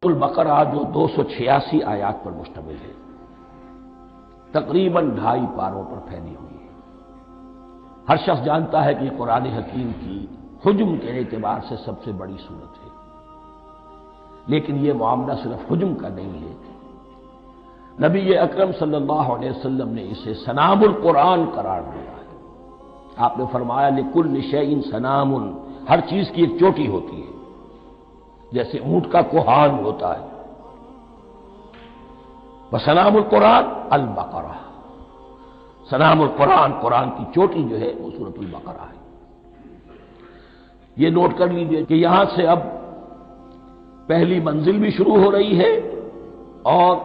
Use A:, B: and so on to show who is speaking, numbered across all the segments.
A: البقرہ جو 286 آیات پر مشتمل ہے، تقریباً 2.5 پاروں پر پھیلی ہوئی ہے۔ ہر شخص جانتا ہے کہ یہ قرآن حکیم کی حجم کے اعتبار سے سب سے بڑی صورت ہے، لیکن یہ معاملہ صرف حجم کا نہیں ہے۔ نبی اکرم صلی اللہ علیہ وسلم نے اسے سنام القرآن قرار دیا ہے۔ آپ نے فرمایا لکل شیء سنام، ہر چیز کی ایک چوٹی ہوتی ہے، جیسے اونٹ کا کوہان ہوتا ہے۔ وسنام القرآن البقرہ، سنام القرآن، قرآن کی چوٹی جو ہے وہ سورۃ البقرہ ہے۔ یہ نوٹ کر لیجئے کہ یہاں سے اب پہلی منزل بھی شروع ہو رہی ہے اور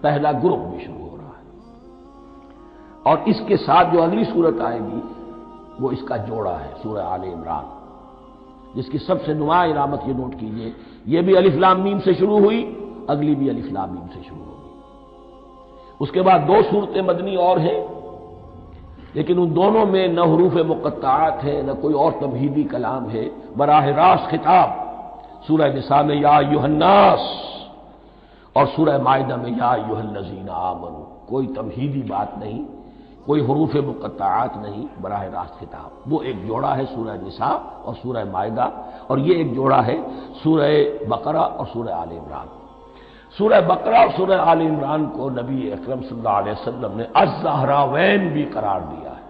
A: پہلا گروپ بھی شروع ہو رہا ہے، اور اس کے ساتھ جو اگلی صورت آئے گی وہ اس کا جوڑا ہے، سورہ آل عمران، جس کی سب سے نمایاں علامت یہ نوٹ کیجئے، یہ بھی الف لام میم سے شروع ہوئی، اگلی بھی الف لام میم سے شروع ہوگی۔ اس کے بعد 2 صورتیں مدنی اور ہیں، لیکن ان دونوں میں نہ حروف مقطعات ہیں نہ کوئی اور تمہیدی کلام ہے، براہ راست خطاب سورہ نساء میں یا ایھا الناس اور سورہ مائدہ میں یا ایھا الذین آمنوا، کوئی تمہیدی بات نہیں، کوئی حروف مقطعات نہیں، براہ راست خطاب۔ وہ ایک جوڑا ہے سورہ نساء اور سورہ مائدہ، اور یہ ایک جوڑا ہے سورہ بقرہ اور سورہ آل عمران۔ سورہ بقرہ اور سورہ آل عمران کو نبی اکرم صلی اللہ علیہ وسلم نے الزہراوین بھی قرار دیا ہے۔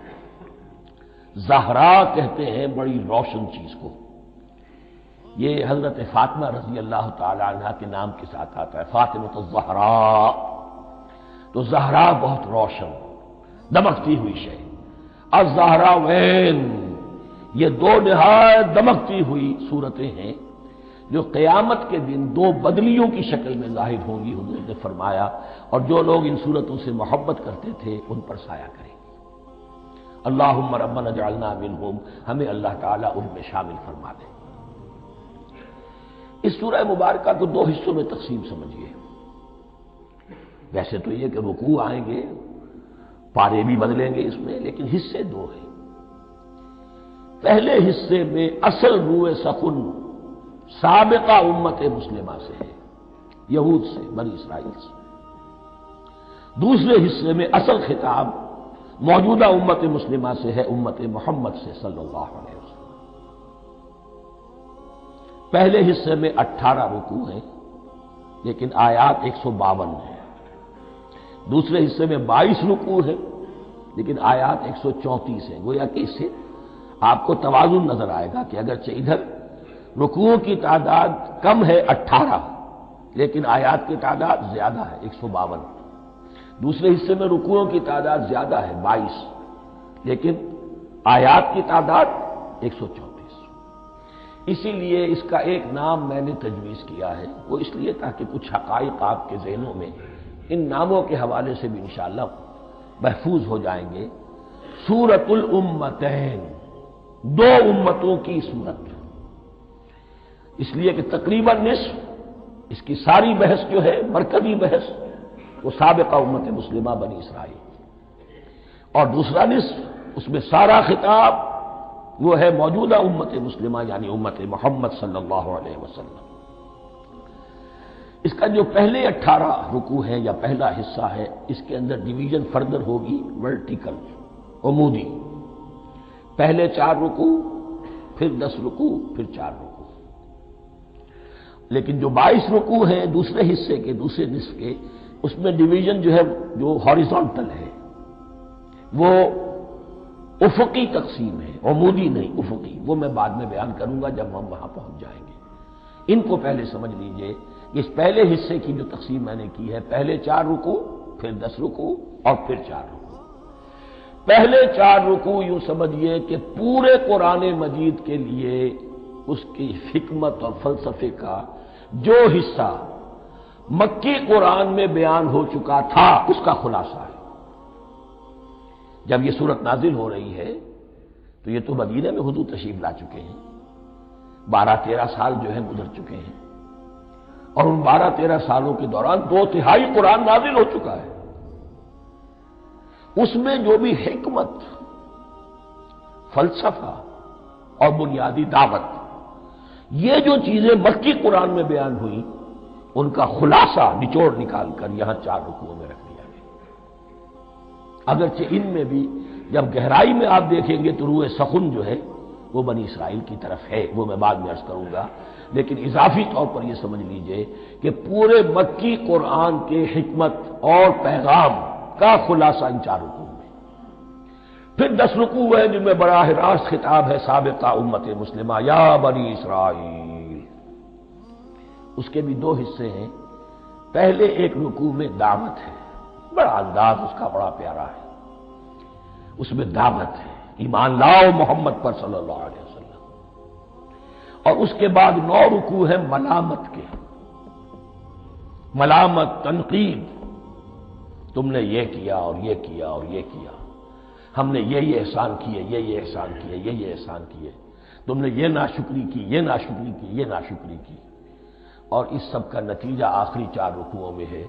A: زہرا کہتے ہیں بڑی روشن چیز کو، یہ حضرت فاطمہ رضی اللہ تعالی عنہا کے نام کے ساتھ آتا ہے، فاطمۃ الزہراء، تو زہرا بہت روشن دمکتی ہوئی شے۔ الزہراوین، یہ 2 نہایت دمکتی ہوئی صورتیں ہیں جو قیامت کے دن 2 بدلیوں کی شکل میں ظاہر ہوں گی، حضور نے فرمایا، اور جو لوگ ان صورتوں سے محبت کرتے تھے ان پر سایہ کریں گے۔ اللہم ربنا اجعلنا منہم، ہمیں اللہ تعالیٰ ان میں شامل فرما دے۔ اس سورہ مبارکہ کو 2 حصوں میں تقسیم سمجھیے۔ ویسے تو یہ کہ رکوع آئیں گے، پارے بھی بدلیں گے اس میں، لیکن حصے 2 ہیں۔ پہلے حصے میں اصل روئے سخن سابقہ امت مسلمہ سے ہے، یہود سے، بنی اسرائیل سے۔ دوسرے حصے میں اصل خطاب موجودہ امت مسلمہ سے ہے، امت محمد سے صلی اللہ علیہ وسلم۔ پہلے حصے میں 18 رکوع ہیں، لیکن آیات 152 ہیں۔ دوسرے حصے میں 22 رکوع ہیں، لیکن آیات 134 ہیں۔ گویا کہ اس سے آپ کو توازن نظر آئے گا کہ اگرچہ ادھر رکوعوں کی تعداد کم ہے 18، لیکن آیات کی تعداد زیادہ ہے 152۔ دوسرے حصے میں رکوعوں کی تعداد زیادہ ہے 22، لیکن آیات کی تعداد 134۔ اسی لیے اس کا ایک نام میں نے تجویز کیا ہے، وہ اس لیے تاکہ کچھ حقائق آپ کے ذہنوں میں ان ناموں کے حوالے سے بھی انشاءاللہ محفوظ ہو جائیں گے۔ سورۃ الامتین، 2 امتوں کی صورت، اس لیے کہ تقریباً نصف اس کی ساری بحث جو ہے، مرکزی بحث، وہ سابقہ امت مسلمہ بنی اسرائیل، اور دوسرا نصف اس میں سارا خطاب وہ ہے موجودہ امت مسلمہ، یعنی امت محمد صلی اللہ علیہ وسلم۔ اس کا جو پہلے 18 رکوع ہیں یا پہلا حصہ ہے، اس کے اندر ڈویژن فردر ہوگی ورٹیکل، عمودی۔ پہلے 4 رکوع، پھر 10 رکوع، پھر 4 رکوع۔ لیکن جو 22 رکوع ہیں دوسرے حصے کے، دوسرے نصف کے، اس میں ڈویژن جو ہے جو ہاریزونٹل ہے، وہ افقی تقسیم ہے، عمودی نہیں، افقی۔ وہ میں بعد میں بیان کروں گا جب ہم وہاں پہنچ جائیں گے۔ ان کو پہلے سمجھ لیجئے کہ اس پہلے حصے کی جو تقسیم میں نے کی ہے، پہلے 4 رکوع، پھر 10 رکوع اور پھر 4 رکوع۔ پہلے 4 رکوع یوں سمجھیے کہ پورے قرآن مجید کے لیے اس کی حکمت اور فلسفے کا جو حصہ مکی قرآن میں بیان ہو چکا تھا اس کا خلاصہ ہے۔ جب یہ صورت نازل ہو رہی ہے تو یہ تو مدینہ میں حضور تشریف لا چکے ہیں، 12-13 سال جو ہے گزر چکے ہیں، اور ان 12-13 سالوں کے دوران 2/3 قرآن نازل ہو چکا ہے۔ اس میں جو بھی حکمت، فلسفہ اور بنیادی دعوت، یہ جو چیزیں مکی قرآن میں بیان ہوئی ان کا خلاصہ نچوڑ نکال کر یہاں 4 رکوعوں میں رکھ دیا گیا۔ اگرچہ ان میں بھی جب گہرائی میں آپ دیکھیں گے تو روح سخن جو ہے وہ بنی اسرائیل کی طرف ہے، وہ میں بعد میں عرض کروں گا، لیکن اضافی طور پر یہ سمجھ لیجئے کہ پورے مکی قرآن کے حکمت اور پیغام کا خلاصہ ان 4 رکوع میں۔ پھر 10 رکوع ہیں جن میں براہ راست خطاب ہے سابقہ امت مسلمہ، یا بنی اسرائیل۔ اس کے بھی 2 حصے ہیں۔ پہلے ایک رکوع میں دعوت ہے، بڑا انداز اس کا بڑا پیارا ہے، اس میں دعوت ہے، ایمان لاؤ محمد پر صلی اللہ علیہ وسلم۔ اور اس کے بعد 9 رکوع ہیں ملامت کے، ملامت، تنقید، تم نے یہ کیا اور یہ کیا اور یہ کیا، ہم نے یہ احسان کیے، یہ احسان کیے، یہ احسان کیے، تم نے یہ ناشکری کی، یہ ناشکری کی، یہ ناشکری کی۔ اور اس سب کا نتیجہ آخری 4 رکوعوں میں ہے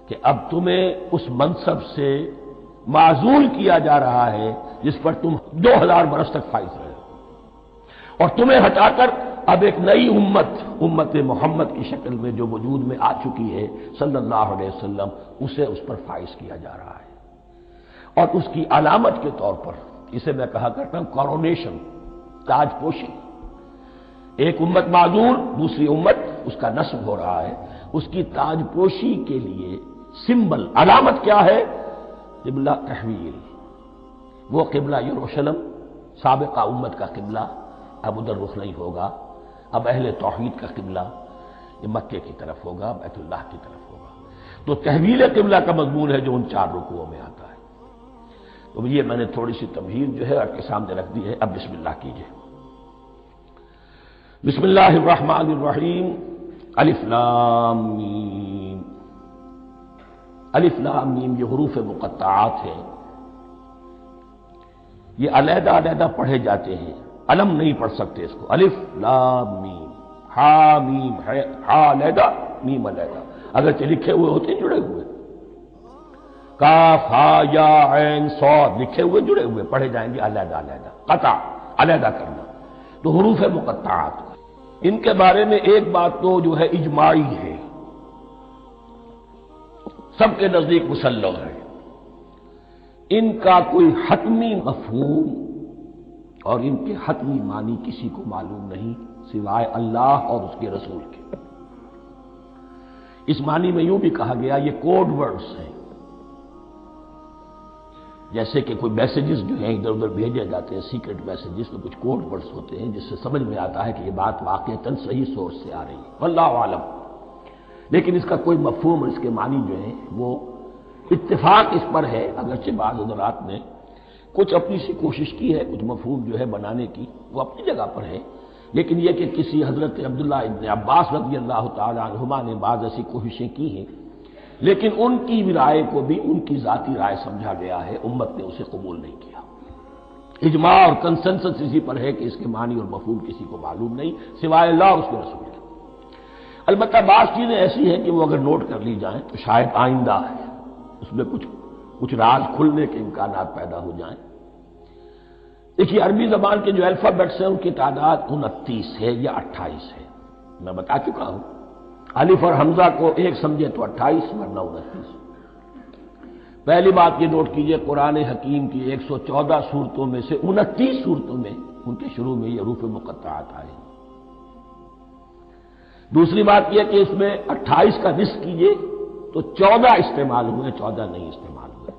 A: کہ اب تمہیں اس منصب سے معزول کیا جا رہا ہے جس پر تم 2000 برس تک فائز رہے، اور تمہیں ہٹا کر اب ایک نئی امت محمد کی شکل میں جو وجود میں آ چکی ہے صلی اللہ علیہ وسلم، اسے اس پر فائز کیا جا رہا ہے۔ اور اس کی علامت کے طور پر اسے میں کہا کرتا ہوں کورونیشن، تاج پوشی۔ ایک امت معذور، دوسری امت اس کا نصب ہو رہا ہے، اس کی تاج پوشی کے لیے سمبل، علامت کیا ہے؟ قبلہ تحویل، وہ قبلہ یروشلم سابقہ امت کا قبلہ اب ادھر رخ نہیں ہوگا، اب اہل توحید کا قبلہ یہ مکے کی طرف ہوگا، بیت اللہ کی طرف ہوگا۔ تو تحویل قبلہ کا مضمون ہے جو ان 4 رکوعوں میں آتا ہے۔ تو یہ میں نے تھوڑی سی تمہید جو ہے آپ کے سامنے رکھ دی ہے۔ اب بسم اللہ کیجئے۔ بسم اللہ الرحمن الرحیم، الف لام میم۔ الف لام میم یہ حروف مقطعات ہیں، یہ علیحدہ علیحدہ پڑھے جاتے ہیں، علم نہیں پڑھ سکتے اس کو۔ الف لام میم، ہا میم ہے، ہا علیحدہ میم علیحدہ، اگرچہ لکھے ہوئے ہوتے ہیں جڑے ہوئے، کاف ہا یا عین صاد لکھے ہوئے جڑے ہوئے، پڑھے جائیں گے علیحدہ علیحدہ، قطع علیحدہ کرنا۔ تو حروف مقطعات، ان کے بارے میں ایک بات تو جو ہے اجماعی ہے، سب کے نزدیک مسلم ہے، ان کا کوئی حتمی مفہوم اور ان کے حتمی معنی کسی کو معلوم نہیں سوائے اللہ اور اس کے رسول کے۔ اس معنی میں یوں بھی کہا گیا یہ کوڈ ورڈز ہیں، جیسے کہ کوئی میسیجز جو ہیں ادھر ادھر بھیجے جاتے ہیں، سیکرٹ میسیجز، تو کچھ کوڈ ورڈز ہوتے ہیں جس سے سمجھ میں آتا ہے کہ یہ بات واقعتاً صحیح سورس سے آ رہی ہے، واللہ عالم۔ لیکن اس کا کوئی مفہوم اور اس کے معنی جو ہیں وہ اتفاق اس پر ہے، اگرچہ بعض حضرات نے کچھ اپنی سی کوشش کی ہے، کچھ مفہوم جو ہے بنانے کی، وہ اپنی جگہ پر ہے، لیکن یہ کہ کسی حضرت عبداللہ ابن عباس رضی اللہ تعالی عنہما نے بعض ایسی کوششیں کی ہیں، لیکن ان کی رائے کو بھی ان کی ذاتی رائے سمجھا گیا ہے، امت نے اسے قبول نہیں کیا۔ اجماع اور کنسنسس اسی پر ہے کہ اس کے معنی اور مفہوم کسی کو معلوم نہیں سوائے اللہ اور اس کے رسول کے۔ البتہ بعض چیزیں ایسی ہیں کہ وہ اگر نوٹ کر لی جائیں تو شاید آئندہ ہے اس میں کچھ راز کھلنے کے امکانات پیدا ہو جائیں۔ دیکھیے عربی زبان کے جو الفابیٹس ہیں ان کی تعداد 29 ہے یا 28 ہے، میں بتا چکا ہوں۔ الف اور حمزہ کو ایک سمجھے تو 28 ورنہ 29۔ پہلی بات یہ نوٹ کیجئے قرآن حکیم کی 114 سورتوں میں سے 29 سورتوں میں ان کے شروع میں یہ حروف مقطعات آئے۔ دوسری بات یہ کہ اس میں 28 کا نصف کیجئے تو 14 استعمال ہوئے، 14 نہیں استعمال ہوئے،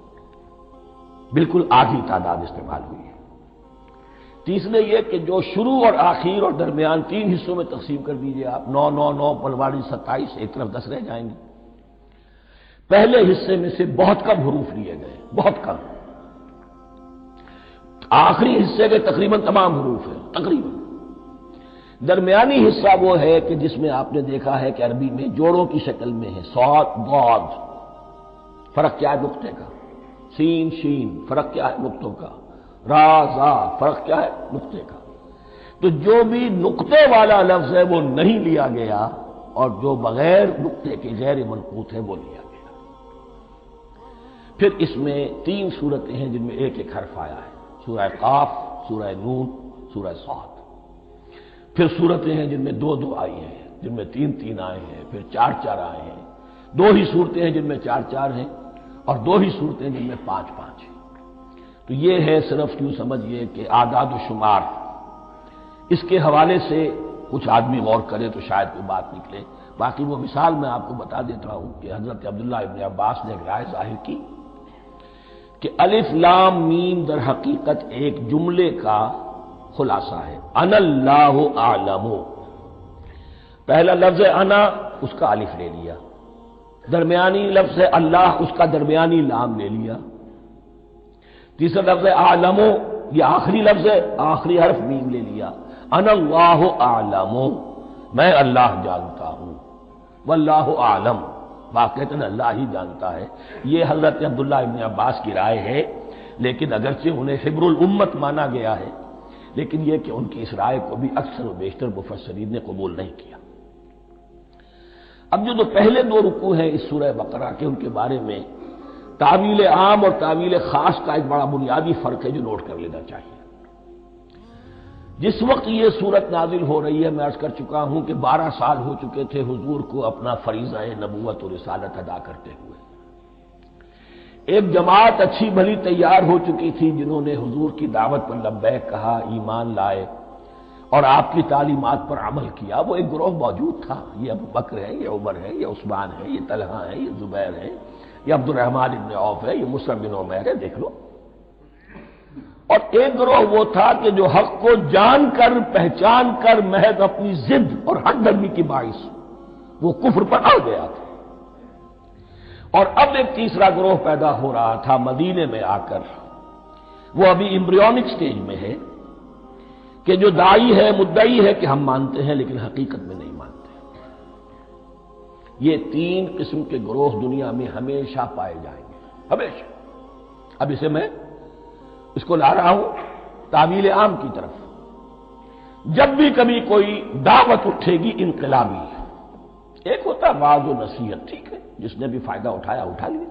A: بالکل آدھی تعداد استعمال ہوئی ہے۔ تیسرے یہ کہ جو شروع اور آخر اور درمیان 3 حصوں میں تقسیم کر دیجئے آپ، 9 9 9 پلواڑی 27، ایک طرف 10 رہ جائیں گے۔ پہلے حصے میں سے بہت کم حروف لیے گئے، بہت کم۔ آخری حصے کے تقریباً تمام حروف ہیں، تقریباً۔ درمیانی حصہ وہ ہے کہ جس میں آپ نے دیکھا ہے کہ عربی میں جوڑوں کی شکل میں ہے، صاد ضاد، فرق کیا ہے نقطے کا، سین شین فرق کیا ہے نقطوں کا، را زا فرق کیا ہے نقطے کا۔ تو جو بھی نقطے والا لفظ ہے وہ نہیں لیا گیا، اور جو بغیر نقطے کے غیر منقوط ہے وہ لیا گیا۔ پھر اس میں 3 سورتیں ہیں جن میں ایک ایک حرف آیا ہے، سورہ قاف، سورہ نون، سورہ صاد۔ پھر سورتیں ہیں جن میں 2 2 آئی ہیں، جن میں 3 آئے ہیں، پھر 4 آئے ہیں، 2 ہی صورتیں ہیں جن میں 4 ہیں، اور 2 ہی صورتیں جن میں 5 ہیں۔ تو یہ ہے صرف یوں سمجھیے کہ اعداد و شمار۔ اس کے حوالے سے کچھ آدمی غور کرے تو شاید کوئی بات نکلے۔ باقی وہ مثال میں آپ کو بتا دیتا ہوں کہ حضرت عبداللہ ابن عباس نے ایک رائے ظاہر کی کہ الف لام میم در حقیقت ایک جملے کا خلاصہ ہے۔ انا اللہ اعلم، پہلا لفظ انا، اس کا الف لے لیا، درمیانی لفظ اللہ، اس کا درمیانی لام لے لیا، تیسرا لفظ اعلم، یہ آخری لفظ ہے، آخری حرف میم لے لیا، انا اللہ اعلم، میں اللہ جانتا ہوں، واللہ اعلم، واقعتاً اللہ ہی جانتا ہے۔ یہ حضرت عبداللہ ابن عباس کی رائے ہے، لیکن اگرچہ انہیں حبر الامت مانا گیا ہے، لیکن یہ کہ ان کی اس رائے کو بھی اکثر و بیشتر مفسرین نے قبول نہیں کیا۔ اب جو پہلے 2 رکوع ہیں اس سورہ بقرہ کے، ان کے بارے میں تعویل عام اور تعویل خاص کا ایک بڑا بنیادی فرق ہے جو نوٹ کر لینا چاہیے۔ جس وقت یہ صورت نازل ہو رہی ہے، میں عرض کر چکا ہوں کہ 12 سال ہو چکے تھے حضور کو اپنا فریضہ نبوت و رسالت ادا کرتے ہوئے۔ ایک جماعت اچھی بھلی تیار ہو چکی تھی جنہوں نے حضور کی دعوت پر لبیک کہا، ایمان لائے اور آپ کی تعلیمات پر عمل کیا۔ وہ ایک گروہ موجود تھا، یہ ابو بکر ہے، یہ عمر ہے، یہ عثمان ہے، یہ طلحہ ہے، یہ زبیر ہے، یہ عبد الرحمن ابن عوف ہے، یہ مصعب بن عمیر ہے، دیکھ لو۔ اور ایک گروہ وہ تھا کہ جو حق کو جان کر پہچان کر محض اپنی ضد اور ہٹ درمی کی باعث وہ کفر پر آ گیا تھا۔ اور اب ایک تیسرا گروہ پیدا ہو رہا تھا مدینے میں آ کر، وہ ابھی ایمبریونک سٹیج میں ہے، کہ جو داعی ہے، مدعی ہے کہ ہم مانتے ہیں لیکن حقیقت میں نہیں مانتے۔ یہ 3 قسم کے گروہ دنیا میں ہمیشہ پائے جائیں گے، ہمیشہ۔ اب اسے میں اس کو لا رہا ہوں تعویل عام کی طرف۔ جب بھی کبھی کوئی دعوت اٹھے گی انقلابی، ایک ہوتا ہے وعظ و نصیحت، ٹھیک ہے، جس نے بھی فائدہ اٹھایا اٹھا لیا۔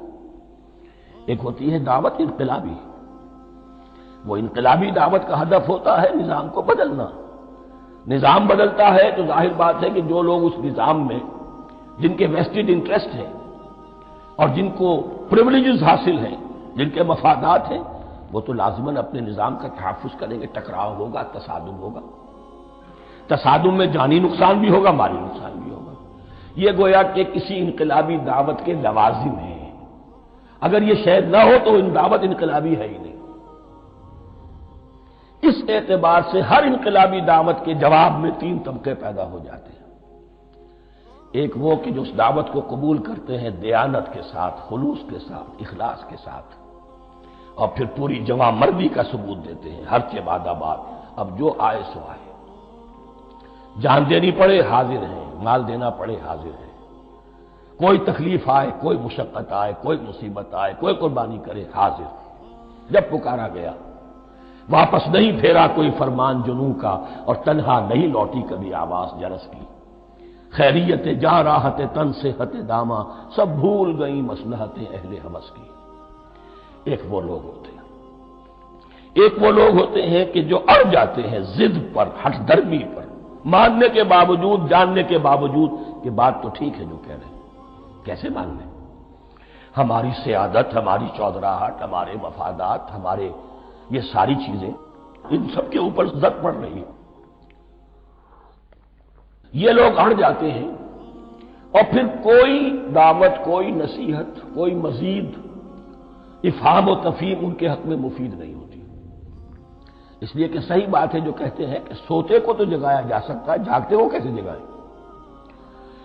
A: ایک ہوتی ہے دعوت انقلابی، وہ انقلابی دعوت کا ہدف ہوتا ہے نظام کو بدلنا۔ نظام بدلتا ہے تو ظاہر بات ہے کہ جو لوگ اس نظام میں جن کے ویسٹڈ انٹرسٹ ہیں اور جن کو پریولیجز حاصل ہیں، جن کے مفادات ہیں، وہ تو لازماً اپنے نظام کا تحفظ کریں گے۔ ٹکراؤ ہوگا، تصادم ہوگا، تصادم میں جانی نقصان بھی ہوگا، مالی نقصان بھی ہوگا۔ یہ گویا کہ کسی انقلابی دعوت کے لوازم ہیں۔ اگر یہ شاید نہ ہو تو دعوت انقلابی ہے ہی نہیں۔ اس اعتبار سے ہر انقلابی دعوت کے جواب میں 3 طبقے پیدا ہو جاتے ہیں۔ ایک وہ کہ جو اس دعوت کو قبول کرتے ہیں دیانت کے ساتھ، خلوص کے ساتھ، اخلاص کے ساتھ، اور پھر پوری جواں مردی کا ثبوت دیتے ہیں، ہر کے بعد آباد، اب جو آئے سو آئے، جان دینی پڑے حاضر ہیں، مال دینا پڑے حاضر ہیں، کوئی تکلیف آئے، کوئی مشقت آئے، کوئی مصیبت آئے، کوئی قربانی کرے، حاضر۔ جب پکارا گیا واپس نہیں پھیرا کوئی فرمان جنوں کا، اور تنہا نہیں لوٹی کبھی آواز جرس کی۔ خیریت جاں راحت تن صحت داما، سب بھول گئی مصلحت اہل ہوس کی۔ ایک وہ لوگ ہوتے ہیں کہ جو اڑ جاتے ہیں ضد پر، ہٹ درمی پر، ماننے کے باوجود، جاننے کے باوجود کہ بات تو ٹھیک ہے جو کہہ رہے ہیں، کیسے مان لیں؟ ہماری سیادت، ہماری چودراہٹ، ہمارے مفادات، ہمارے یہ ساری چیزیں ان سب کے اوپر زد پڑ رہی ہے۔ یہ لوگ اڑ جاتے ہیں اور پھر کوئی دعوت، کوئی نصیحت، کوئی مزید افہام و تفہیم ان کے حق میں مفید نہیں ہوتی۔ اس لیے کہ صحیح بات ہے جو کہتے ہیں کہ سوتے کو تو جگایا جا سکتا ہے، جاگتے کو کیسے جگائیں؟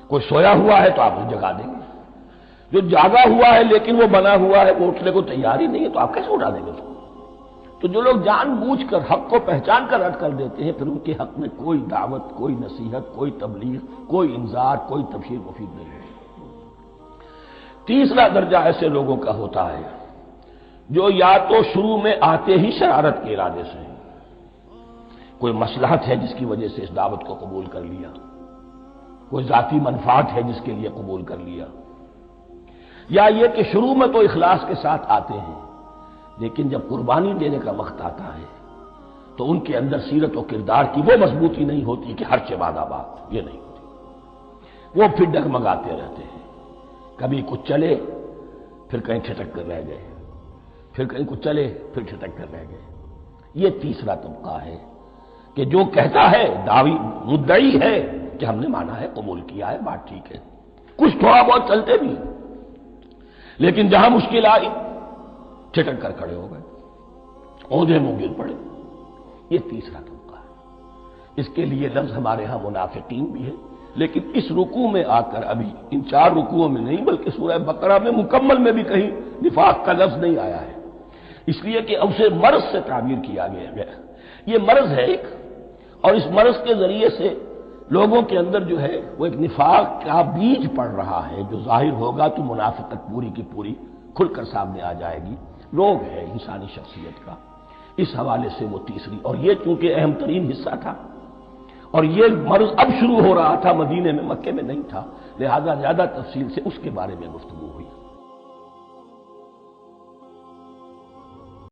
A: کوئی سویا ہوا ہے تو آپ اسے جگا دیں گے، جو جاگا ہوا ہے لیکن وہ بنا ہوا ہے، وہ اٹھنے کو تیار ہی نہیں ہے، تو آپ کیسے اٹھا دیں گے اس کو؟ تو جو لوگ جان بوجھ کر حق کو پہچان کر رد کر دیتے ہیں، پھر ان کے حق میں کوئی دعوت، کوئی نصیحت، کوئی تبلیغ، کوئی انذار، کوئی تبشیر مفید نہیں ہوتی۔ تیسرا درجہ ایسے لوگوں کا ہوتا ہے جو یا تو شروع میں آتے ہی شرارت کے ارادے سے، کوئی مصلحت ہے جس کی وجہ سے اس دعوت کو قبول کر لیا، کوئی ذاتی منفعت ہے جس کے لیے قبول کر لیا، یا یہ کہ شروع میں تو اخلاص کے ساتھ آتے ہیں لیکن جب قربانی دینے کا وقت آتا ہے تو ان کے اندر سیرت و کردار کی وہ مضبوطی نہیں ہوتی کہ ہر چہ باد آباد، یہ نہیں ہوتی۔ وہ پھر ڈگمگاتے رہتے ہیں، کبھی کچھ چلے پھر کہیں چھٹک کر رہ گئے، پھر کہیں کچھ چلے پھر چھٹک کر رہ گئے۔ یہ تیسرا طبقہ ہے کہ جو کہتا ہے، دعوی مدعی ہے کہ ہم نے مانا ہے، قبول کیا ہے، بات ٹھیک ہے، کچھ تھوڑا بہت چلتے بھی، لیکن جہاں مشکل آئی چھٹک کر کھڑے ہو گئے، اوندھے منہ گر پڑے۔ یہ تیسرا طبقہ ہے۔ اس کے لیے لفظ ہمارے ہاں منافقین بھی ہے، لیکن اس رکوع میں آ کر ابھی ان 4 رکوعوں میں نہیں بلکہ سورہ بقرہ میں مکمل میں بھی کہیں نفاق کا لفظ نہیں آیا ہے، اس لیے کہ اسے مرض سے تعبیر کیا گیا ہے۔ یہ مرض ہے ایک، اور اس مرض کے ذریعے سے لوگوں کے اندر جو ہے وہ ایک نفاق کا بیج پڑ رہا ہے، جو ظاہر ہوگا تو منافقت پوری کی پوری کھل کر سامنے آ جائے گی۔ روگ ہے انسانی شخصیت کا، اس حوالے سے وہ تیسری، اور یہ چونکہ اہم ترین حصہ تھا اور یہ مرض اب شروع ہو رہا تھا، مدینے میں، مکے میں نہیں تھا، لہذا زیادہ تفصیل سے اس کے بارے میں گفتگو